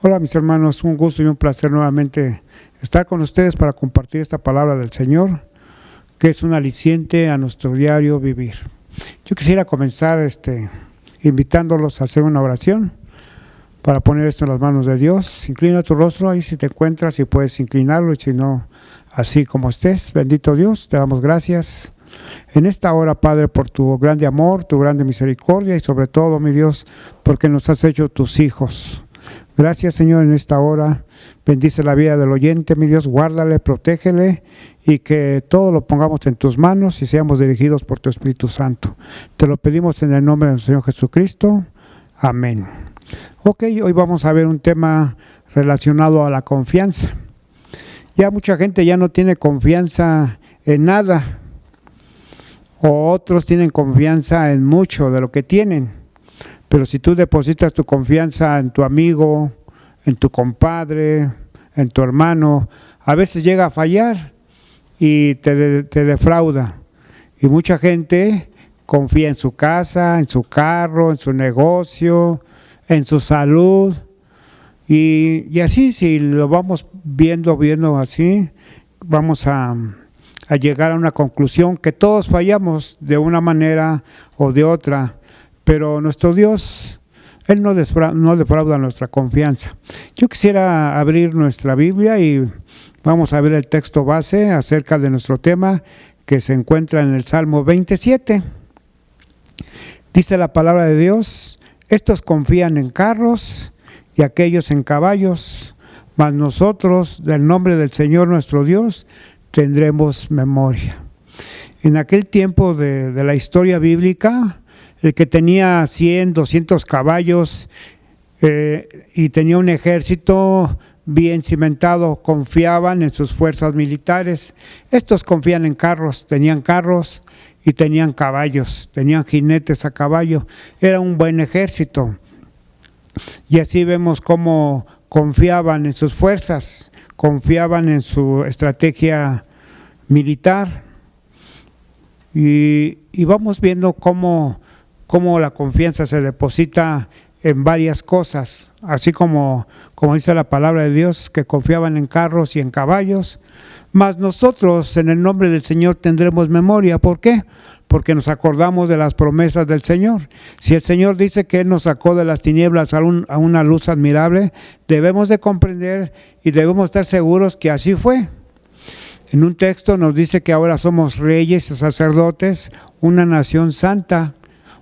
Hola mis hermanos, un gusto y un placer nuevamente estar con ustedes para compartir esta palabra del Señor, que es un aliciente a nuestro diario vivir. Yo quisiera comenzar invitándolos a hacer una oración para poner esto en las manos de Dios. Inclina tu rostro ahí si te encuentras, si puedes inclinarlo, y si no, así como estés. Bendito Dios, te damos gracias en esta hora, Padre, por tu grande amor, tu grande misericordia y sobre todo, mi Dios, porque nos has hecho tus hijos. Gracias, Señor, en esta hora. Bendice la vida del oyente, mi Dios, guárdale, protégele y que todo lo pongamos en tus manos y seamos dirigidos por tu Espíritu Santo. Te lo pedimos en el nombre del Señor Jesucristo. Amén. Ok, hoy vamos a ver un tema relacionado a la confianza. Ya mucha gente ya no tiene confianza en nada, o otros tienen confianza en mucho de lo que tienen. Pero si tú depositas tu confianza en tu amigo, en tu compadre, en tu hermano, a veces llega a fallar y te defrauda. Y mucha gente confía en su casa, en su carro, en su negocio, en su salud. Y así, si lo vamos viendo así, vamos a llegar a una conclusión que todos fallamos de una manera o de otra. Pero nuestro Dios, Él no defrauda nuestra confianza. Yo quisiera abrir nuestra Biblia y vamos a ver el texto base acerca de nuestro tema que se encuentra en el Salmo 27. Dice la palabra de Dios: estos confían en carros y aquellos en caballos, mas nosotros, del nombre del Señor nuestro Dios, tendremos memoria. En aquel tiempo de la historia bíblica, el que tenía 100, 200 caballos y tenía un ejército bien cimentado, confiaban en sus fuerzas militares. Estos confían en carros, tenían carros y tenían caballos, tenían jinetes a caballo. Era un buen ejército. Y así vemos cómo confiaban en sus fuerzas, confiaban en su estrategia militar. Y vamos viendo cómo la confianza se deposita en varias cosas, así como dice la palabra de Dios, que confiaban en carros y en caballos, mas nosotros en el nombre del Señor tendremos memoria. ¿Por qué? Porque nos acordamos de las promesas del Señor. Si el Señor dice que Él nos sacó de las tinieblas a una luz admirable, debemos de comprender y debemos estar seguros que así fue. En un texto nos dice que ahora somos reyes y sacerdotes, una nación santa,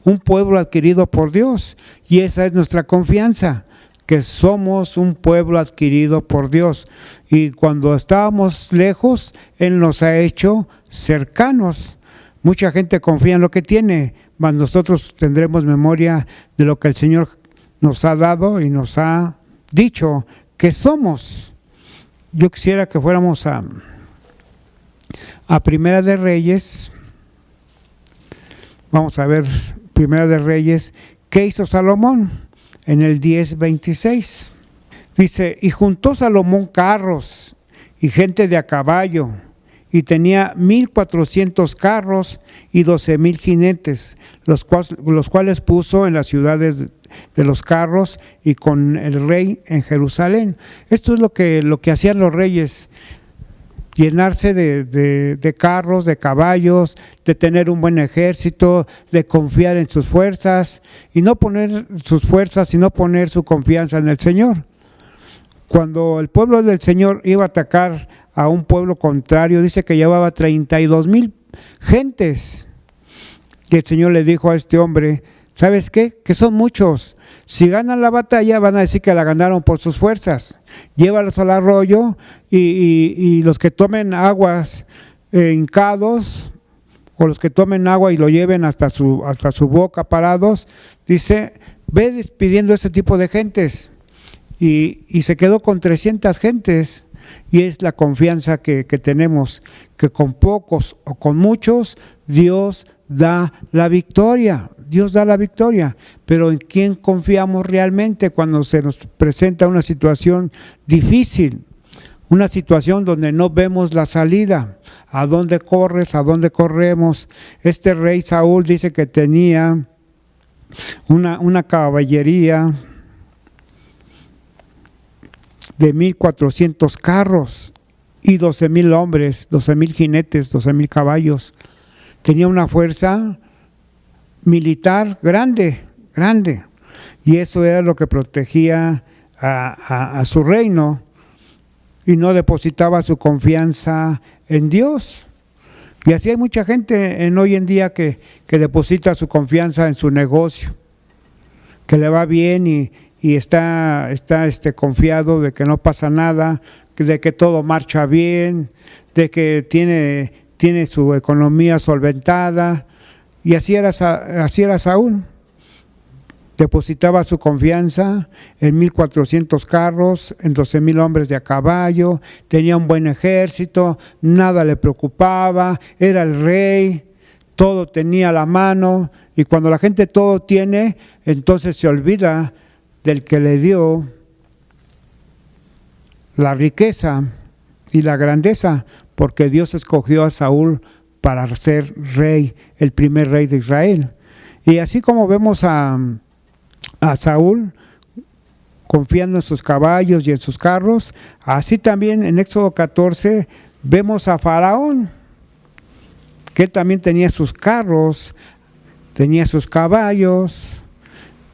un pueblo adquirido por Dios, y esa es nuestra confianza, que somos un pueblo adquirido por Dios, y cuando estábamos lejos, Él nos ha hecho cercanos. Mucha gente confía en lo que tiene, mas nosotros tendremos memoria de lo que el Señor nos ha dado y nos ha dicho que somos. Yo quisiera que fuéramos a Primera de Reyes. Vamos a ver Primera de Reyes, ¿qué hizo Salomón? En el 10:26. Dice: y juntó Salomón carros y gente de a caballo, y tenía 1,400 carros y 12,000 jinetes, los cuales puso en las ciudades de los carros y con el rey en Jerusalén. Esto es lo que hacían los reyes: llenarse de carros, de caballos, de tener un buen ejército, de confiar en sus fuerzas y no poner sus fuerzas, sino poner su confianza en el Señor. Cuando el pueblo del Señor iba a atacar a un pueblo contrario, dice que llevaba 32,000 gentes. Y el Señor le dijo a este hombre: ¿sabes qué? Que son muchos. Si ganan la batalla van a decir que la ganaron por sus fuerzas. Llévalos al arroyo y los que tomen aguas hincados, o los que tomen agua y lo lleven hasta su boca parados, dice, ve despidiendo ese tipo de gentes. Y se quedó con 300 gentes. Y es la confianza que tenemos, que con pocos o con muchos Dios da la victoria. Dios da la victoria, pero ¿en quién confiamos realmente cuando se nos presenta una situación difícil? Una situación donde no vemos la salida. ¿A dónde corres? ¿A dónde corremos? Este rey Saúl dice que tenía una caballería de 1,400 carros y 12,000 hombres, 12,000 jinetes, 12,000 caballos. Tenía una fuerza militar grande, grande. Y eso era lo que protegía a su reino, y no depositaba su confianza en Dios. Y así hay mucha gente hoy en día que deposita su confianza en su negocio, que le va bien y está confiado de que no pasa nada, de que todo marcha bien, de que tiene su economía solventada. Y así era Saúl. Depositaba su confianza en 1,400 carros, en 12,000 hombres de a caballo, tenía un buen ejército, nada le preocupaba, era el rey, todo tenía a la mano, y cuando la gente todo tiene, entonces se olvida del que le dio la riqueza y la grandeza, porque Dios escogió a Saúl para ser rey, el primer rey de Israel. Y así como vemos a Saúl confiando en sus caballos y en sus carros, así también en Éxodo 14 vemos a Faraón, que él también tenía sus carros, tenía sus caballos,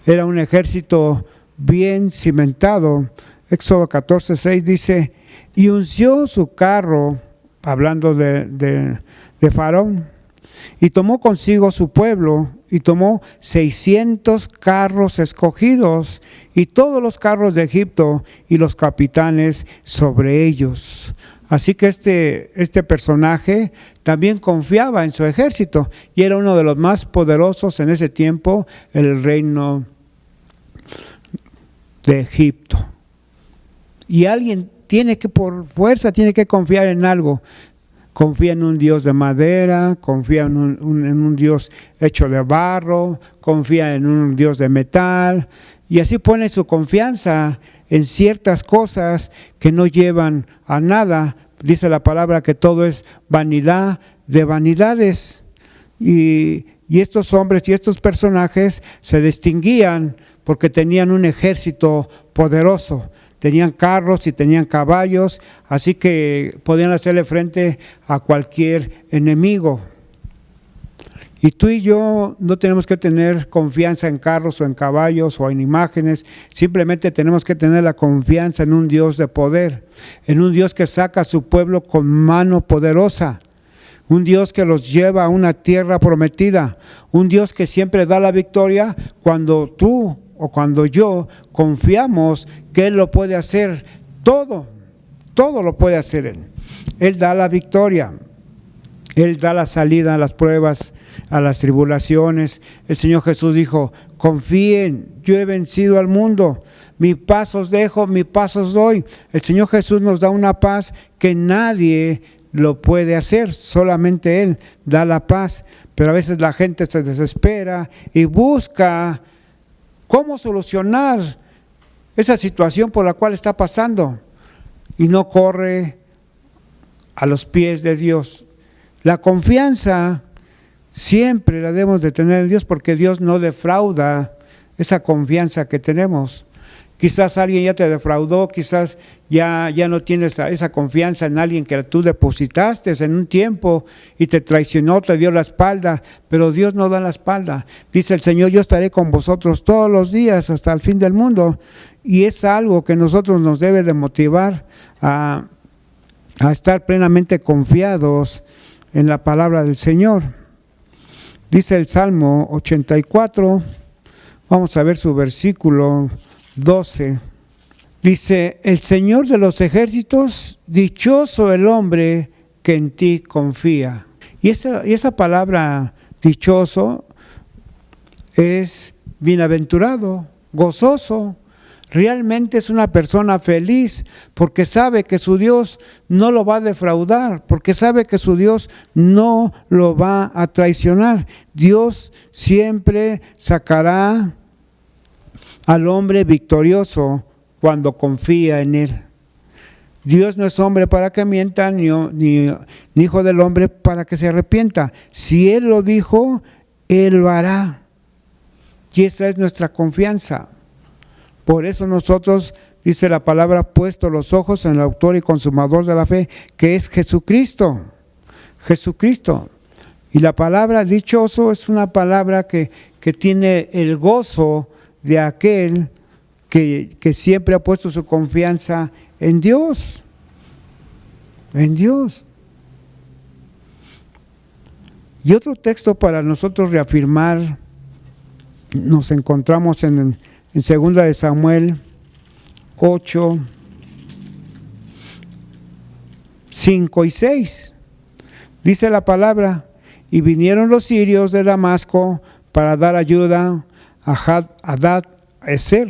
era un ejército bien cimentado. Éxodo 14:6 dice: y unció su carro, hablando de Faraón, y tomó consigo su pueblo, y tomó 600 carros escogidos, y todos los carros de Egipto, y los capitanes sobre ellos. Así que este personaje también confiaba en su ejército, y era uno de los más poderosos en ese tiempo, el reino de Egipto. Y alguien por fuerza tiene que confiar en algo. Confía en un Dios de madera, confía en un Dios hecho de barro, confía en un Dios de metal, y así pone su confianza en ciertas cosas que no llevan a nada. Dice la palabra que todo es vanidad de vanidades, y estos hombres y estos personajes se distinguían porque tenían un ejército poderoso. Tenían carros y tenían caballos, así que podían hacerle frente a cualquier enemigo. Y tú y yo no tenemos que tener confianza en carros o en caballos o en imágenes, simplemente tenemos que tener la confianza en un Dios de poder, en un Dios que saca a su pueblo con mano poderosa, un Dios que los lleva a una tierra prometida, un Dios que siempre da la victoria cuando tú o cuando yo confiamos que Él lo puede hacer. Todo lo puede hacer Él. Él da la victoria, Él da la salida a las pruebas, a las tribulaciones. El Señor Jesús dijo: confíen, yo he vencido al mundo, mi paz os dejo, mi paz os doy. El Señor Jesús nos da una paz que nadie lo puede hacer, solamente Él da la paz. Pero a veces la gente se desespera y busca cómo solucionar esa situación por la cual está pasando, y no corre a los pies de Dios. La confianza siempre la debemos de tener en Dios, porque Dios no defrauda esa confianza que tenemos. Quizás alguien ya te defraudó, quizás ya no tienes esa confianza en alguien que tú depositaste en un tiempo y te traicionó, te dio la espalda, pero Dios no da la espalda. Dice el Señor: yo estaré con vosotros todos los días hasta el fin del mundo. Y es algo que nosotros nos debe de motivar a estar plenamente confiados en la palabra del Señor. Dice el Salmo 84, vamos a ver su versículo 12, dice: el Señor de los ejércitos, dichoso el hombre que en ti confía. Y esa palabra dichoso es bienaventurado, gozoso. Realmente es una persona feliz, porque sabe que su Dios no lo va a defraudar, porque sabe que su Dios no lo va a traicionar. Dios siempre sacará al hombre victorioso cuando confía en Él. Dios no es hombre para que mienta, ni hijo del hombre para que se arrepienta. Si Él lo dijo, Él lo hará. Y esa es nuestra confianza. Por eso nosotros dice la palabra, puesto los ojos en el autor y consumador de la fe, que es Jesucristo. Jesucristo. Y la palabra dichoso es una palabra que tiene el gozo de aquel que siempre ha puesto su confianza en Dios. En Dios. Y otro texto para nosotros reafirmar, nos encontramos en 2 de Samuel 8, 5 y 6. Dice la palabra, y vinieron los sirios de Damasco para dar ayuda a Hadad-Ezer,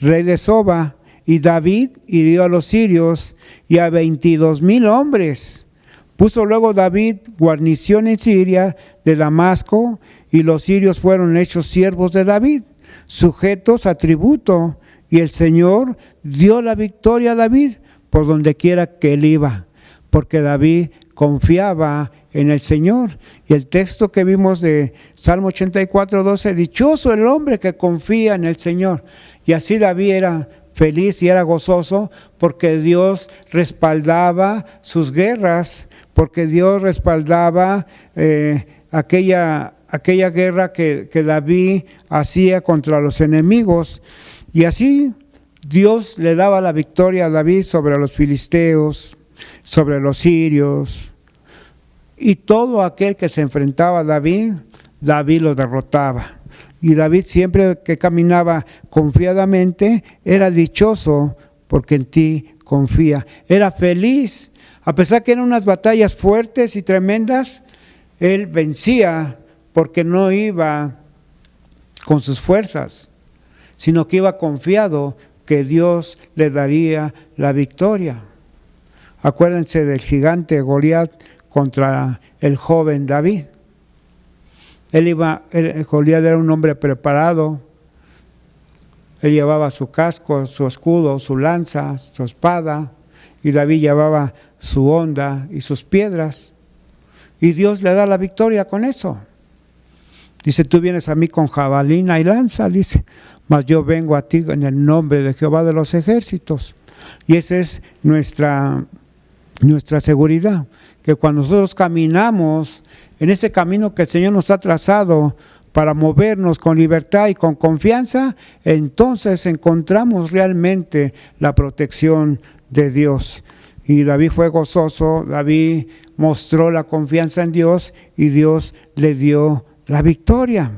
rey de Soba, y David hirió a los sirios y a 22,000 hombres. Puso luego David guarnición en Siria de Damasco, y los sirios fueron hechos siervos de David, sujetos a tributo, y el Señor dio la victoria a David por donde quiera que él iba, porque David confiaba en el Señor. Y el texto que vimos de Salmo 84:12, dichoso el hombre que confía en el Señor. Y así David era feliz y era gozoso porque Dios respaldaba sus guerras, porque Dios respaldaba aquella guerra que David hacía contra los enemigos. Y así Dios le daba la victoria a David sobre los filisteos, sobre los sirios, y todo aquel que se enfrentaba a David, David lo derrotaba. Y David siempre que caminaba confiadamente era dichoso porque en ti confía. Era feliz, a pesar que eran unas batallas fuertes y tremendas, él vencía porque no iba con sus fuerzas, sino que iba confiado que Dios le daría la victoria. Acuérdense del gigante Goliat contra el joven David. Goliat era un hombre preparado. Él llevaba su casco, su escudo, su lanza, su espada, y David llevaba su honda y sus piedras. Y Dios le da la victoria con eso. Dice, tú vienes a mí con jabalina y lanza, dice, mas yo vengo a ti en el nombre de Jehová de los ejércitos. Y esa es nuestra seguridad, que cuando nosotros caminamos en ese camino que el Señor nos ha trazado para movernos con libertad y con confianza, entonces encontramos realmente la protección de Dios. Y David fue gozoso, David mostró la confianza en Dios y Dios le dio la victoria.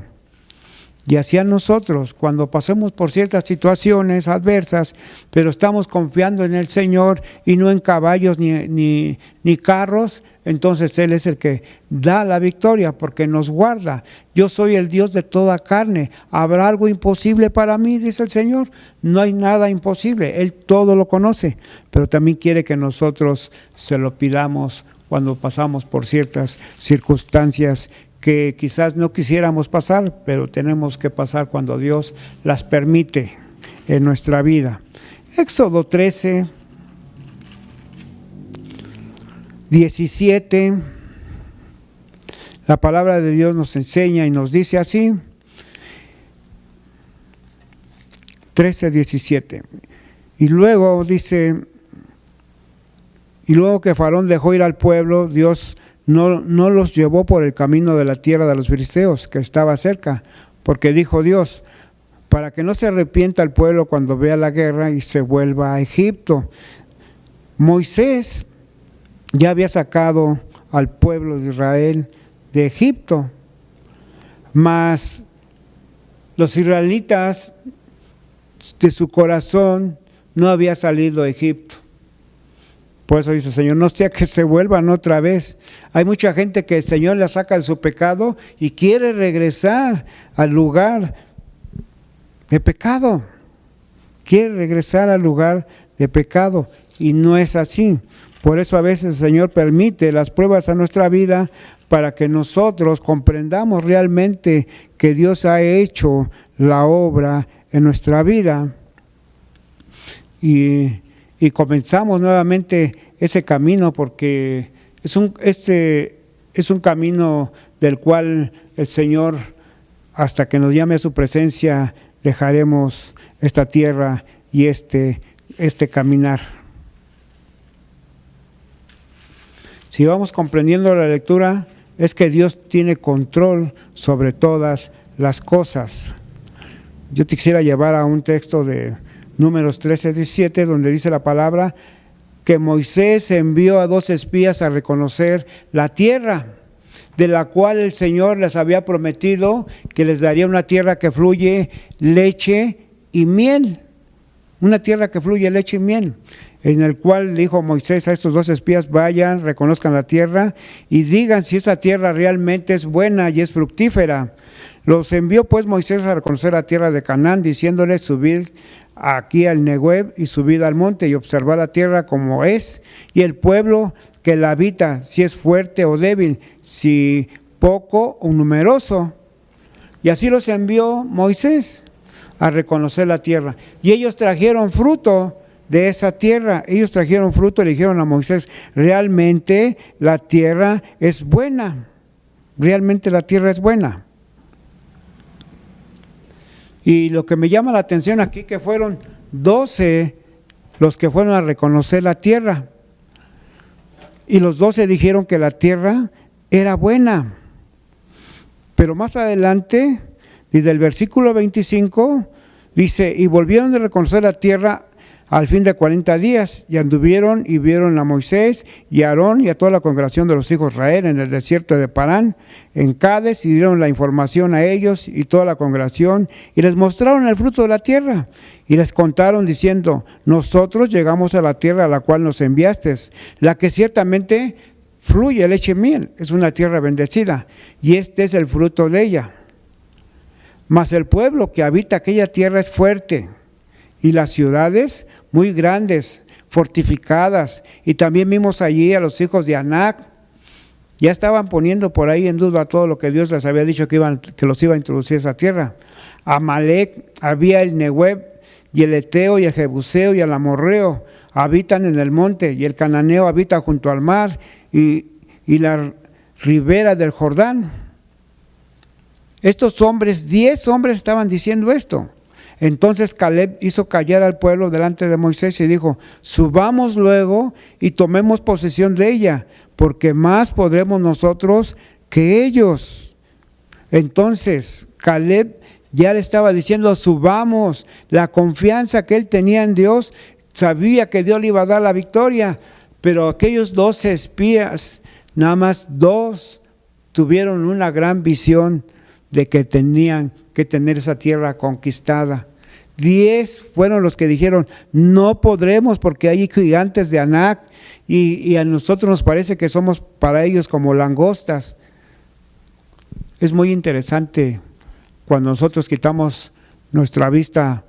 Y así a nosotros, cuando pasemos por ciertas situaciones adversas, pero estamos confiando en el Señor y no en caballos ni carros, entonces Él es el que da la victoria porque nos guarda. Yo soy el Dios de toda carne. ¿Habrá algo imposible para mí?, dice el Señor. No hay nada imposible. Él todo lo conoce, pero también quiere que nosotros se lo pidamos cuando pasamos por ciertas circunstancias que quizás no quisiéramos pasar, pero tenemos que pasar cuando Dios las permite en nuestra vida. Éxodo 13, 17, la palabra de Dios nos enseña y nos dice así, 13, 17, y luego dice, y luego que Faraón dejó ir al pueblo, Dios no los llevó por el camino de la tierra de los filisteos, que estaba cerca, porque dijo Dios, para que no se arrepienta el pueblo cuando vea la guerra y se vuelva a Egipto. Moisés ya había sacado al pueblo de Israel de Egipto, mas los israelitas de su corazón no había salido a Egipto. Por eso dice el Señor, no sea que se vuelvan otra vez. Hay mucha gente que el Señor la saca de su pecado y quiere regresar al lugar de pecado. Quiere regresar al lugar de pecado y no es así. Por eso a veces el Señor permite las pruebas a nuestra vida para que nosotros comprendamos realmente que Dios ha hecho la obra en nuestra vida. Y comenzamos nuevamente ese camino porque es un camino del cual el Señor, hasta que nos llame a su presencia, dejaremos esta tierra y este este caminar. Si vamos comprendiendo la lectura, es que Dios tiene control sobre todas las cosas. Yo te quisiera llevar a un texto de Números 13:17, donde dice la palabra que Moisés envió a 2 espías a reconocer la tierra, de la cual el Señor les había prometido que les daría una tierra que fluye leche y miel. Una tierra que fluye leche y miel, en el cual dijo Moisés a estos 2 espías: vayan, reconozcan la tierra y digan si esa tierra realmente es buena y es fructífera. Los envió pues Moisés a reconocer la tierra de Canaán, diciéndoles: subid aquí al Negueb y subid al monte y observad la tierra como es, y el pueblo que la habita, si es fuerte o débil, si poco o numeroso. Y así los envió Moisés a reconocer la tierra. Y ellos trajeron fruto de esa tierra. Ellos trajeron fruto y le dijeron a Moisés: realmente la tierra es buena. Realmente la tierra es buena. Y lo que me llama la atención aquí, que fueron 12 los que fueron a reconocer la tierra. Y los 12 dijeron que la tierra era buena. Pero más adelante, desde el versículo 25, dice: y volvieron a reconocer la tierra al fin de 40 días, y anduvieron y vieron a Moisés y a Aarón y a toda la congregación de los hijos de Israel en el desierto de Parán, en Cades, y dieron la información a ellos y toda la congregación, y les mostraron el fruto de la tierra, y les contaron diciendo: nosotros llegamos a la tierra a la cual nos enviaste, la que ciertamente fluye leche y miel, es una tierra bendecida, y este es el fruto de ella. Mas el pueblo que habita aquella tierra es fuerte, y las ciudades muy grandes, fortificadas. Y también vimos allí a los hijos de Anac. Ya estaban poniendo por ahí en duda todo lo que Dios les había dicho que los iba a introducir a esa tierra. Amalec, había el Negueb, y el Eteo, y el Jebuseo, y el Amorreo habitan en el monte, y el Cananeo habita junto al mar, y la ribera del Jordán. Estos hombres, 10 hombres estaban diciendo esto. Entonces Caleb hizo callar al pueblo delante de Moisés y dijo: subamos luego y tomemos posesión de ella, porque más podremos nosotros que ellos. Entonces Caleb ya le estaba diciendo: subamos. La confianza que él tenía en Dios, sabía que Dios le iba a dar la victoria, pero aquellos 12 espías, nada más 2 tuvieron una gran visión de que tenían que tener esa tierra conquistada. 10 fueron los que dijeron: no podremos porque hay gigantes de Anac y a nosotros nos parece que somos para ellos como langostas. Es muy interesante cuando nosotros quitamos nuestra vista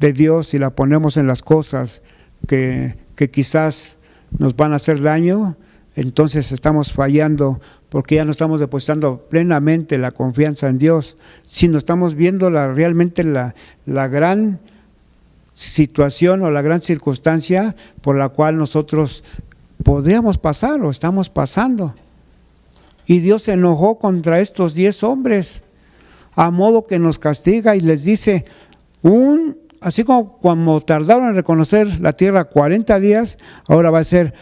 de Dios y la ponemos en las cosas que quizás nos van a hacer daño. Entonces estamos fallando, porque ya no estamos depositando plenamente la confianza en Dios, sino estamos viendo realmente la gran situación o la gran circunstancia por la cual nosotros podríamos pasar o estamos pasando. Y Dios se enojó contra estos 10 hombres, a modo que nos castiga y les dice: así como cuando tardaron en reconocer la tierra 40 días, ahora va a ser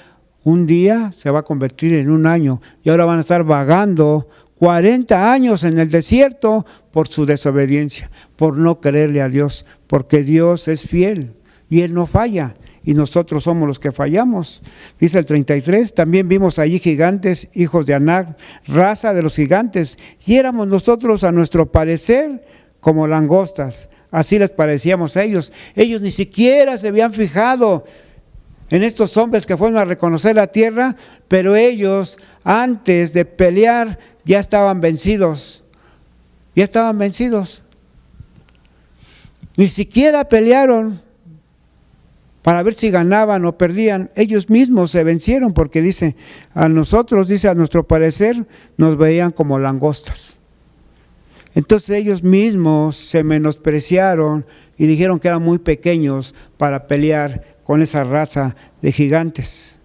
un día, se va a convertir en un año, y ahora van a estar vagando 40 años en el desierto por su desobediencia, por no creerle a Dios, porque Dios es fiel y Él no falla, y nosotros somos los que fallamos. Dice el 33, también vimos allí gigantes, hijos de Anac, raza de los gigantes, y éramos nosotros a nuestro parecer como langostas, así les parecíamos a ellos. Ellos ni siquiera se habían fijado en estos hombres que fueron a reconocer la tierra, pero ellos antes de pelear ya estaban vencidos. Ya estaban vencidos. Ni siquiera pelearon para ver si ganaban o perdían. Ellos mismos se vencieron, porque dice: a nosotros, dice, a nuestro parecer, nos veían como langostas. Entonces ellos mismos se menospreciaron y dijeron que eran muy pequeños para pelear con esa raza de gigantes.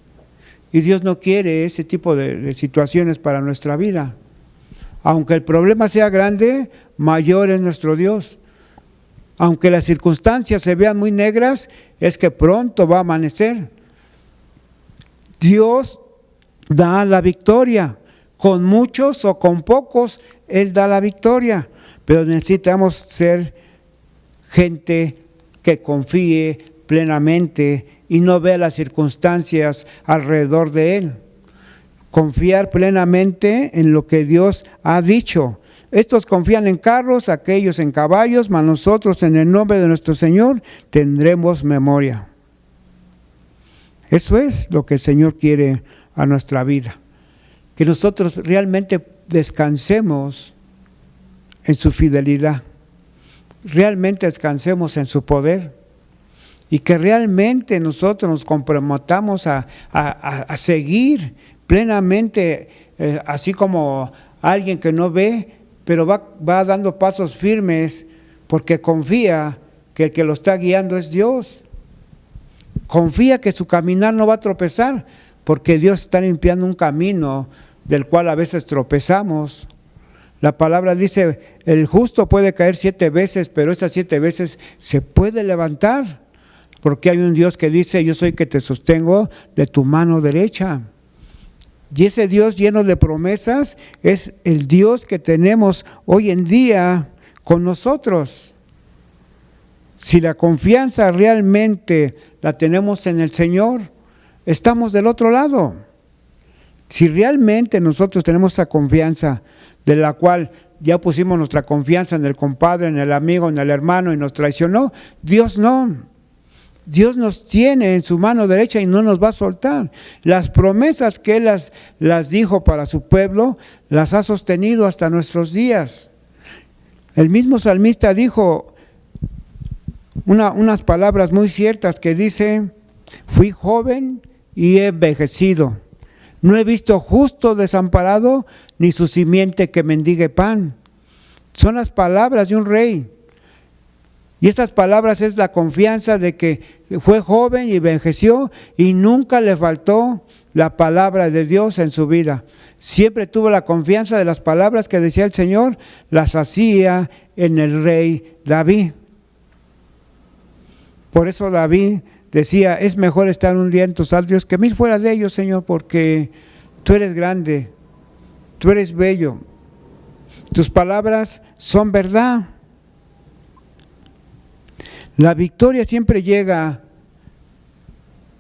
Y Dios no quiere ese tipo de situaciones para nuestra vida. Aunque el problema sea grande, mayor es nuestro Dios. aunque las circunstancias se vean muy negras, es que pronto va a amanecer. Dios da la victoria, con muchos o con pocos, Él da la victoria, pero necesitamos ser gente que confíe plenamente y no vea las circunstancias alrededor de Él. Confiar plenamente en lo que Dios ha dicho. Estos confían en carros, aquellos en caballos, mas nosotros en el nombre de nuestro Señor tendremos memoria. Eso es lo que el Señor quiere a nuestra vida. Que nosotros realmente descansemos en su fidelidad. Realmente descansemos en su poder. Y que realmente nosotros nos comprometamos a seguir plenamente, así como alguien que no ve, pero va dando pasos firmes porque confía que el que lo está guiando es Dios. Confía que su caminar no va a tropezar porque Dios está limpiando un camino del cual a veces tropezamos. La palabra dice, el justo puede caer 7 veces, pero esas 7 veces se puede levantar, porque hay un Dios que dice, yo soy que te sostengo de tu mano derecha. Y ese Dios lleno de promesas es el Dios que tenemos hoy en día con nosotros. Si la confianza realmente la tenemos en el Señor, estamos del otro lado. Si realmente nosotros tenemos esa confianza de la cual ya pusimos nuestra confianza en el compadre, en el amigo, en el hermano y nos traicionó, Dios no. Dios nos tiene en su mano derecha y no nos va a soltar. Las promesas que Él las dijo para su pueblo, las ha sostenido hasta nuestros días. El mismo salmista dijo unas palabras muy ciertas que dice, fui joven y he envejecido. No he visto justo desamparado, ni su simiente que mendigue pan. Son las palabras de un rey. Y estas palabras es la confianza de que fue joven y envejeció y nunca le faltó la palabra de Dios en su vida. Siempre tuvo la confianza de las palabras que decía el Señor, las hacía en el rey David. Por eso David decía, es mejor estar un día en tus atrios que 1000 fuera de ellos, Señor, porque tú eres grande, tú eres bello, tus palabras son verdad. La victoria siempre llega,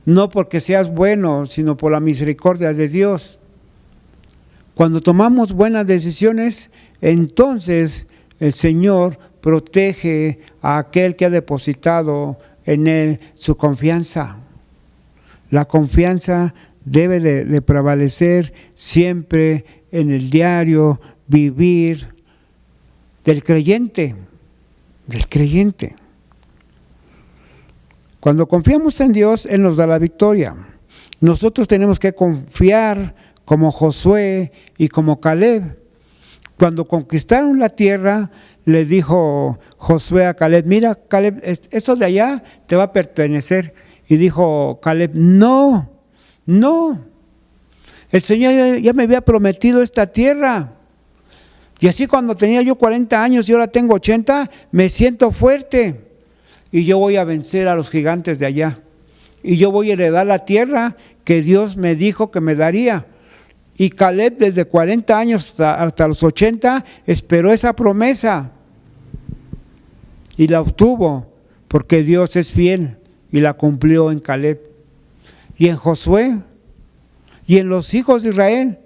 no porque seas bueno, sino por la misericordia de Dios. Cuando tomamos buenas decisiones, entonces el Señor protege a aquel que ha depositado en Él su confianza. La confianza debe de prevalecer siempre en el diario vivir del creyente. Cuando confiamos en Dios, Él nos da la victoria. Nosotros tenemos que confiar como Josué y como Caleb. Cuando conquistaron la tierra, le dijo Josué a Caleb, mira Caleb, eso de allá te va a pertenecer. Y dijo Caleb, no, el Señor ya me había prometido esta tierra. Y así cuando tenía yo 40 años y ahora tengo 80, me siento fuerte. Y yo voy a vencer a los gigantes de allá. Y yo voy a heredar la tierra que Dios me dijo que me daría. Y Caleb desde 40 años hasta los 80 esperó esa promesa. Y la obtuvo porque Dios es fiel y la cumplió en Caleb. Y en Josué y en los hijos de Israel.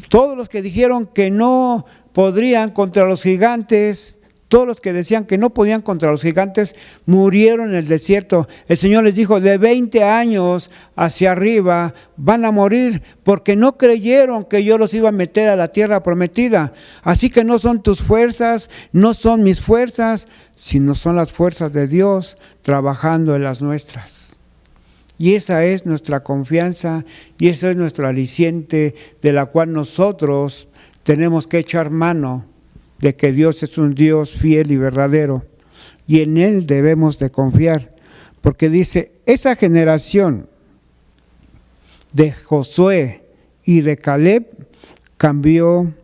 Todos los que dijeron que no podrían contra los gigantes, todos los que decían que no podían contra los gigantes, murieron en el desierto. El Señor les dijo, de 20 años hacia arriba van a morir porque no creyeron que yo los iba a meter a la tierra prometida. Así que no son tus fuerzas, no son mis fuerzas, sino son las fuerzas de Dios trabajando en las nuestras. Y esa es nuestra confianza y eso es nuestro aliciente de la cual nosotros tenemos que echar mano de que Dios es un Dios fiel y verdadero y en Él debemos de confiar, porque dice, esa generación de Josué y de Caleb cambió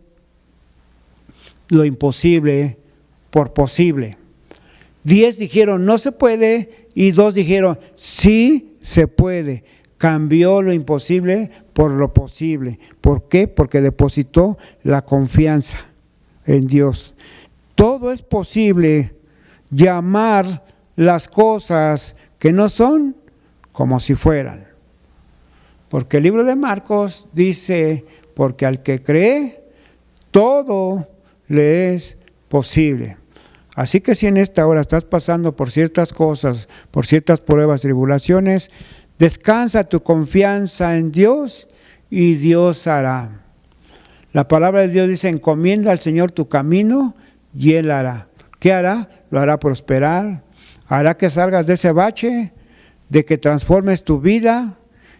lo imposible por posible. 10 dijeron no se puede y 2 dijeron sí se puede. Cambió lo imposible por lo posible. ¿Por qué? Porque depositó la confianza en Dios. Todo es posible. Llamar las cosas que no son como si fueran. Porque el libro de Marcos dice, porque al que cree, todo le es posible. Así que si en esta hora estás pasando por ciertas cosas, por ciertas pruebas, tribulaciones, descansa tu confianza en Dios y Dios hará. La palabra de Dios dice, encomienda al Señor tu camino y Él hará. ¿Qué hará? Lo hará prosperar, hará que salgas de ese bache, de que transformes tu vida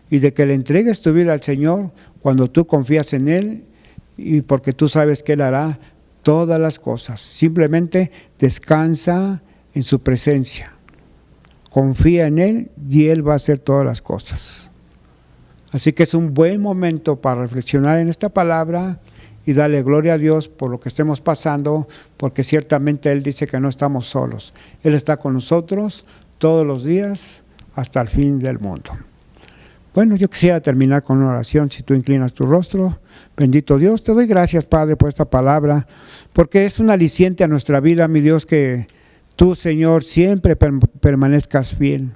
y de que le entregues tu vida al Señor cuando tú confías en Él y porque tú sabes que Él hará todas las cosas. Simplemente descansa en su presencia. Confía en Él y Él va a hacer todas las cosas. Así que es un buen momento para reflexionar en esta palabra y darle gloria a Dios por lo que estemos pasando, porque ciertamente Él dice que no estamos solos. Él está con nosotros todos los días hasta el fin del mundo. Bueno, yo quisiera terminar con una oración, si tú inclinas tu rostro. Bendito Dios, te doy gracias, Padre, por esta palabra, porque es un aliciente a nuestra vida, mi Dios, que tú, Señor, siempre permanezcas fiel.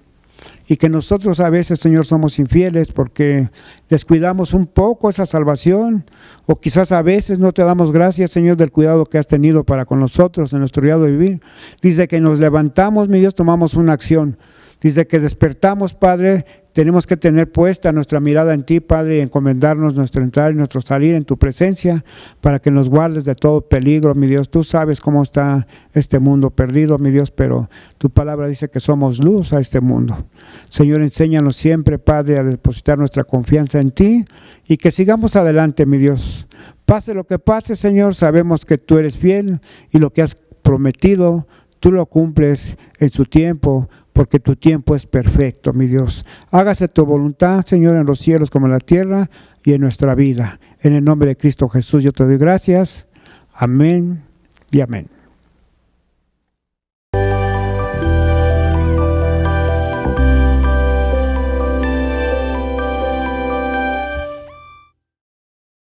Y que nosotros a veces, Señor, somos infieles porque descuidamos un poco esa salvación, o quizás a veces no te damos gracias, Señor, del cuidado que has tenido para con nosotros en nuestro diario de vivir. Dice que nos levantamos, mi Dios, tomamos una acción. Dice que despertamos, Padre, tenemos que tener puesta nuestra mirada en ti, Padre, y encomendarnos nuestro entrar y nuestro salir en tu presencia para que nos guardes de todo peligro, mi Dios. Tú sabes cómo está este mundo perdido, mi Dios, pero tu palabra dice que somos luz a este mundo. Señor, enséñanos siempre, Padre, a depositar nuestra confianza en ti y que sigamos adelante, mi Dios. Pase lo que pase, Señor, sabemos que tú eres fiel y lo que has prometido, tú lo cumples en su tiempo, porque tu tiempo es perfecto, mi Dios. Hágase tu voluntad, Señor, en los cielos como en la tierra y en nuestra vida. En el nombre de Cristo Jesús yo te doy gracias. Amén y amén.